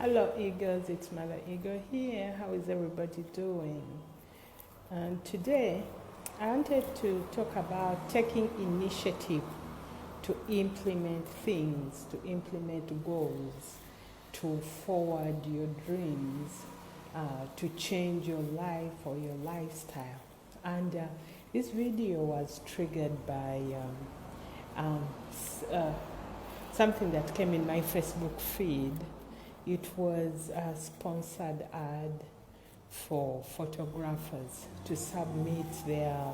Hello, Eagles. It's Mother Eagle here. How is everybody doing? And today, I wanted to talk about taking initiative to implement things, to implement goals, to forward your dreams, to change your life or your lifestyle. And this video was triggered by something that came in my Facebook feed. It was a sponsored ad for photographers to submit their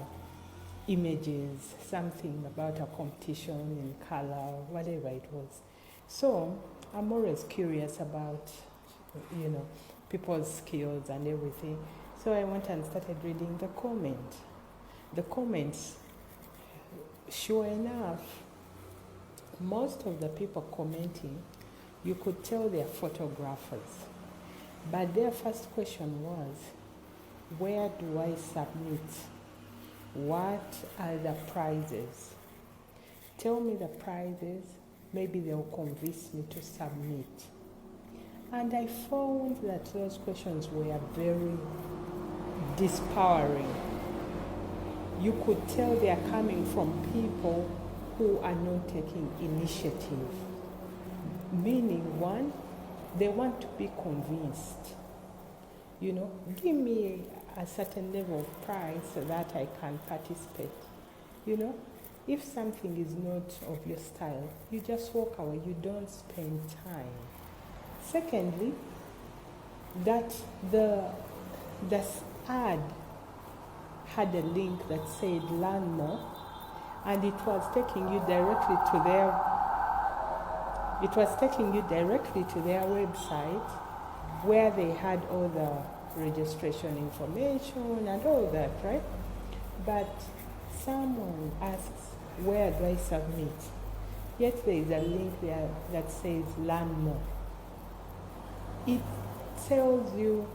images, something about a competition in color, whatever it was. So I'm always curious about, people's skills and everything. So I went and started reading the comments. The comments, sure enough, most of the people commenting, you could tell they're photographers. But their first question was, where do I submit? What are the prizes? Tell me the prizes, maybe they'll convince me to submit. And I found that those questions were very dispowering. You could tell they are coming from people who are not taking initiative. Meaning, one, they want to be convinced. Give me a certain level of price so that I can participate. If something is not of your style, you just walk away, you don't spend time. Secondly, that the ad had a link that said learn more, and it was taking you directly to their website where they had all the registration information and all that, right? But someone asks, where do I submit? Yet there is a link there that says learn more. It tells you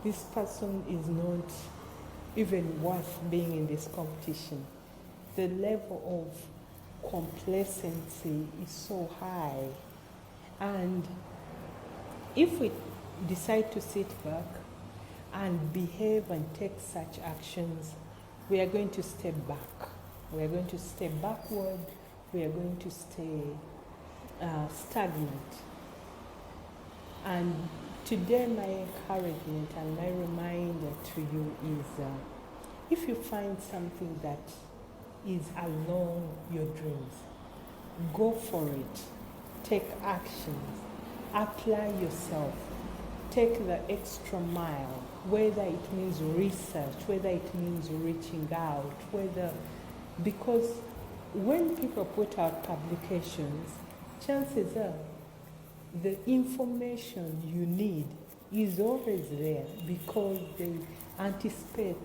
this person is not even worth being in this competition. The level of complacency is so high, and if we decide to sit back and behave and take such actions, we are going to step back. We are going to step backward. We are going to stay stagnant. And today my encouragement and my reminder to you is if you find something that is along your dreams, go for it. Take actions. Apply yourself. Take the extra mile, whether it means research, whether it means reaching out, because when people put out publications, chances are the information you need is always there because they anticipate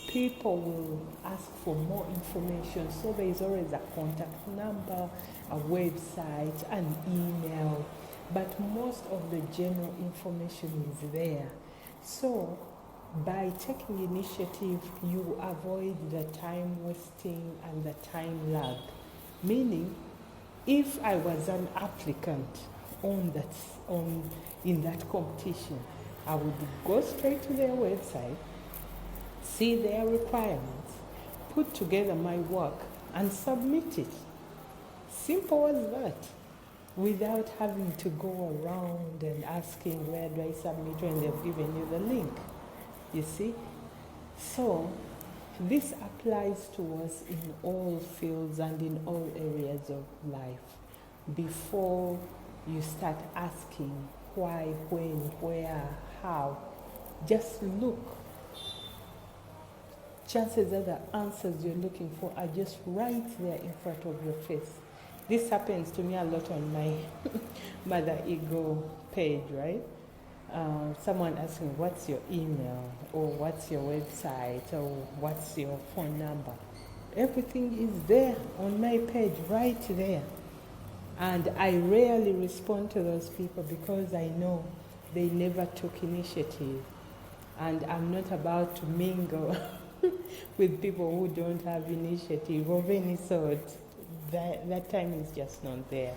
people will ask for more information. So there is always a contact number, a website, an email, but most of the general information is there. So by taking initiative, you avoid the time wasting and the time lag. Meaning, if I was an applicant in that competition, I would go straight to their website, see their requirements, put together my work, and submit it. Simple as that, without having to go around and asking where do I submit when they've given you the link. You see? So, this applies to us in all fields and in all areas of life. Before you start asking why, when, where, how, just look. Chances are the answers you're looking for are just right there in front of your face. This happens to me a lot on my Mother Ego page, right? Someone asking, what's your email? Or what's your website? Or what's your phone number? Everything is there on my page, right there. And I rarely respond to those people because I know they never took initiative. And I'm not about to mingle with people who don't have initiative of any sort. That time is just not there.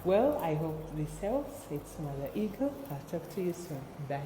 Well, I hope this helps. It's Mother Eagle. I'll talk to you soon. Bye.